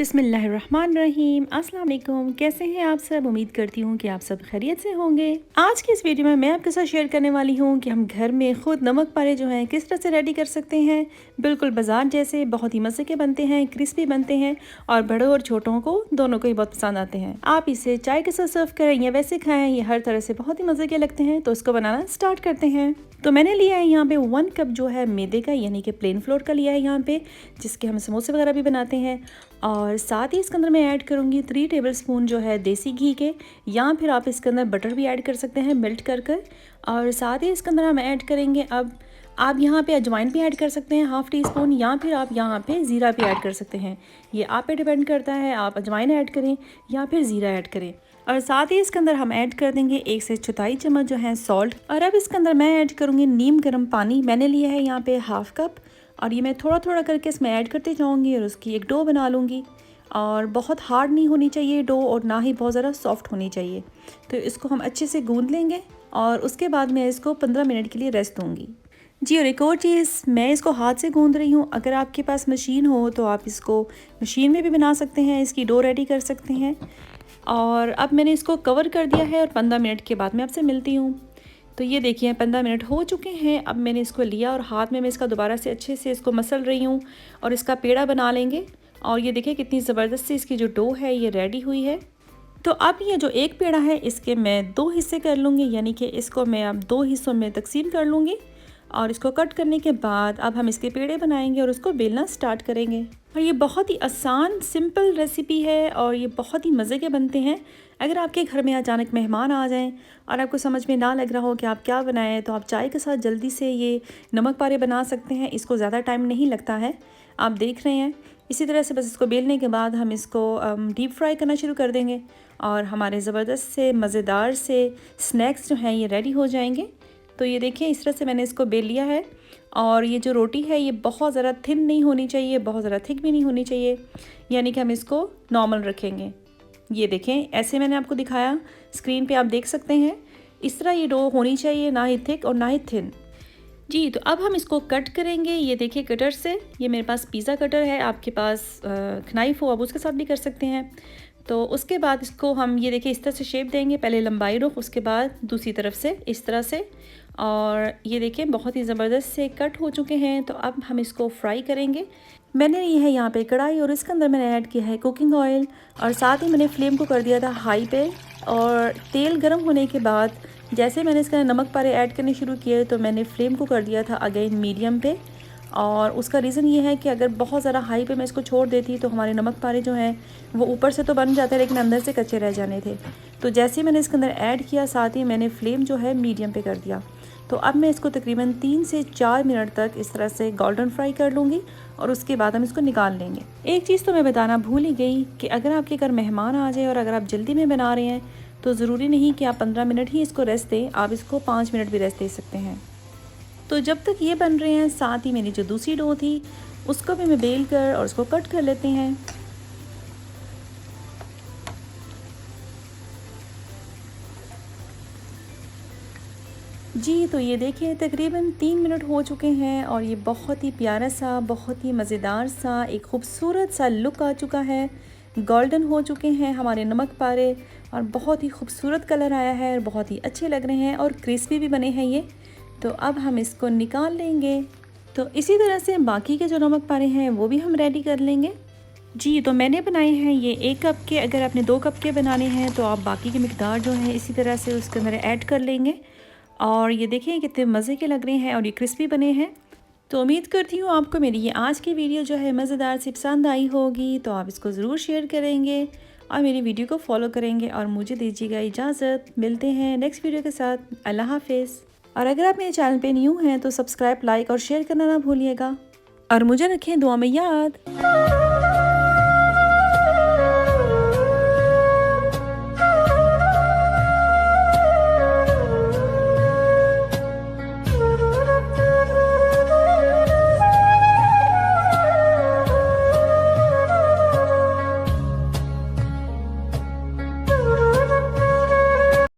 बिस्मिल्लाहिर्रहमानिर्रहीम। अस्सलाम वालेकुम। कैसे हैं आप सब? उम्मीद करती हूँ कि आप सब खैरियत से होंगे। आज की इस वीडियो में मैं आपके साथ शेयर करने वाली हूँ कि हम घर में खुद नमक पारे जो हैं किस तरह से रेडी कर सकते हैं। बिल्कुल बाजार जैसे बहुत ही मज़े के बनते हैं, क्रिस्पी बनते हैं और बड़ों और छोटों को दोनों को ही बहुत पसंद आते हैं। आप इसे चाय के साथ सर्व करें या वैसे खाएँ, ये हर तरह से बहुत ही मज़े के लगते हैं। तो इसको बनाना स्टार्ट करते हैं। तो मैंने लिया है यहाँ पे 1 कप जो है मैदे का, यानी कि प्लेन फ्लोर का लिया है यहाँ पे, जिसके हम समोसे वगैरह भी बनाते हैं। और साथ ही इसके अंदर मैं ऐड करूँगी 3 टेबलस्पून जो है देसी घी के, या फिर आप इसके अंदर बटर भी ऐड कर सकते हैं मेल्ट कर कर। और साथ ही इसके अंदर हम ऐड करेंगे, अब आप यहाँ पे अजवाइन भी ऐड कर सकते हैं ½ टी स्पून, या फिर आप यहाँ पे ज़ीरा भी ऐड कर सकते हैं। ये आप पे डिपेंड करता है, आप अजवाइन ऐड करें या फिर ज़ीरा ऐड करें। और साथ ही इसके अंदर हम ऐड कर देंगे 1 से चौथाई चम्मच जो है सॉल्ट। और अब इसके अंदर मैं ऐड करूँगी नीम गर्म पानी। मैंने लिया है यहाँ पे ½ कप, और ये मैं थोड़ा थोड़ा करके इसमें ऐड करते जाऊँगी और उसकी एक डो बना लूँगी। और बहुत हार्ड नहीं होनी चाहिए डो, और ना ही बहुत ज़्यादा सॉफ्ट होनी चाहिए। तो इसको हम अच्छे से गूँध लेंगे और उसके बाद मैं इसको 15 मिनट के लिए रेस्ट दूँगी जी। और एक और चीज़, मैं इसको हाथ से गूँध रही हूँ। अगर आपके पास मशीन हो तो आप इसको मशीन में भी बना सकते हैं, इसकी डो रेडी कर सकते हैं। और अब मैंने इसको कवर कर दिया है और 15 मिनट के बाद मैं आपसे मिलती हूँ। तो ये देखिए 15 मिनट हो चुके हैं। अब मैंने इसको लिया और हाथ में मैं इसका दोबारा से अच्छे से इसको मसल रही हूँ और इसका पेड़ा बना लेंगे। और ये देखिए कितनी ज़बरदस्त सी इसकी जो डो है ये रेडी हुई है। तो अब ये जो एक पेड़ा है इसके मैं 2 हिस्से कर लूँगी, यानी कि इसको मैं अब 2 हिस्सों में तकसीम कर लूँगी। और इसको कट करने के बाद अब हम इसके पेड़े बनाएंगे और उसको बेलना स्टार्ट करेंगे। और ये बहुत ही आसान सिंपल रेसिपी है और ये बहुत ही मज़े के बनते हैं। अगर आपके घर में अचानक मेहमान आ जाएं और आपको समझ में ना लग रहा हो कि आप क्या बनाएं, तो आप चाय के साथ जल्दी से ये नमक पारे बना सकते हैं। इसको ज़्यादा टाइम नहीं लगता है, आप देख रहे हैं। इसी तरह से बस इसको बेलने के बाद हम इसको डीप फ्राई करना शुरू कर देंगे और हमारे ज़बरदस्त से मज़ेदार से स्नैक्स जो हैं ये रेडी हो जाएंगे। तो ये देखिए इस तरह से मैंने इसको बेल लिया है। और ये जो रोटी है ये बहुत ज़्यादा थिन नहीं होनी चाहिए, बहुत ज़्यादा थिक भी नहीं होनी चाहिए, यानी कि हम इसको नॉर्मल रखेंगे। ये देखें ऐसे मैंने आपको दिखाया, स्क्रीन पे आप देख सकते हैं। इस तरह ये डो होनी चाहिए, ना ही थिक और ना ही थिन जी। तो अब हम इसको कट करेंगे। ये देखिए कटर से, ये मेरे पास पिज़्ज़ा कटर है, आपके पास नाइफ़ हो आप उसके साथ भी कर सकते हैं। तो उसके बाद इसको हम ये देखिए इस तरह से शेप देंगे, पहले लंबाई रुख, उसके बाद दूसरी तरफ से इस तरह से। और ये देखिए बहुत ही ज़बरदस्त से कट हो चुके हैं। तो अब हम इसको फ्राई करेंगे। मैंने ली है यहाँ पे कढ़ाई और इसके अंदर मैंने ऐड किया है कुकिंग ऑयल, और साथ ही मैंने फ्लेम को कर दिया था हाई पे। और तेल गर्म होने के बाद जैसे मैंने इसके अंदर नमक पारे ऐड करने शुरू किए तो मैंने फ्लेम को कर दिया था अगेन मीडियम पे। और उसका रीज़न ये है कि अगर बहुत ज़्यादा हाई पे मैं इसको छोड़ देती तो हमारे नमक पारे जो हैं वो ऊपर से तो बन जाते हैं लेकिन अंदर से कच्चे रह जाने थे। तो जैसे ही मैंने इसके अंदर ऐड किया, साथ ही मैंने फ्लेम जो है मीडियम पे कर दिया। तो अब मैं इसको तकरीबन 3 से 4 मिनट तक इस तरह से गोल्डन फ्राई कर लूँगी और उसके बाद हम इसको निकाल लेंगे। एक चीज़ तो मैं बताना भूल ही गई कि अगर आपके घर मेहमान आ जाए और अगर आप जल्दी में बना रहे हैं तो ज़रूरी नहीं कि आप 15 मिनट ही इसको रेस्ट दें, आप इसको 5 मिनट भी रेस्ट दे सकते हैं। तो जब तक ये बन रहे हैं, साथ ही मेरी जो दूसरी डो थी उसको भी मैं बेल कर और उसको कट कर लेते हैं। जी तो ये देखिए तकरीबन 3 मिनट हो चुके हैं और ये बहुत ही प्यारा सा, बहुत ही मज़ेदार सा, एक खूबसूरत सा लुक आ चुका है। गोल्डन हो चुके हैं हमारे नमक पारे और बहुत ही खूबसूरत कलर आया है और बहुत ही अच्छे लग रहे हैं और क्रिस्पी भी बने हैं ये। तो अब हम इसको निकाल लेंगे। तो इसी तरह से बाकी के जो नमक पारे हैं वो भी हम रेडी कर लेंगे जी। तो मैंने बनाए हैं ये 1 कप के, अगर आपने 2 कप के बनाने हैं तो आप बाकी की मिकदार जो है इसी तरह से उसके अंदर ऐड कर लेंगे। और ये देखिए कितने मज़े के लग रहे हैं और ये क्रिस्पी बने हैं। तो उम्मीद करती हूँ आपको मेरी ये आज की वीडियो जो है मज़ेदार से पसंद आई होगी। तो आप इसको ज़रूर शेयर करेंगे और मेरी वीडियो को फॉलो करेंगे और मुझे दीजिएगा इजाज़त। मिलते हैं नेक्स्ट वीडियो के साथ। अल्लाह हाफिज़। और अगर आप मेरे चैनल पे न्यू हैं तो सब्सक्राइब, लाइक और शेयर करना ना भूलिएगा और मुझे रखें दुआ में याद।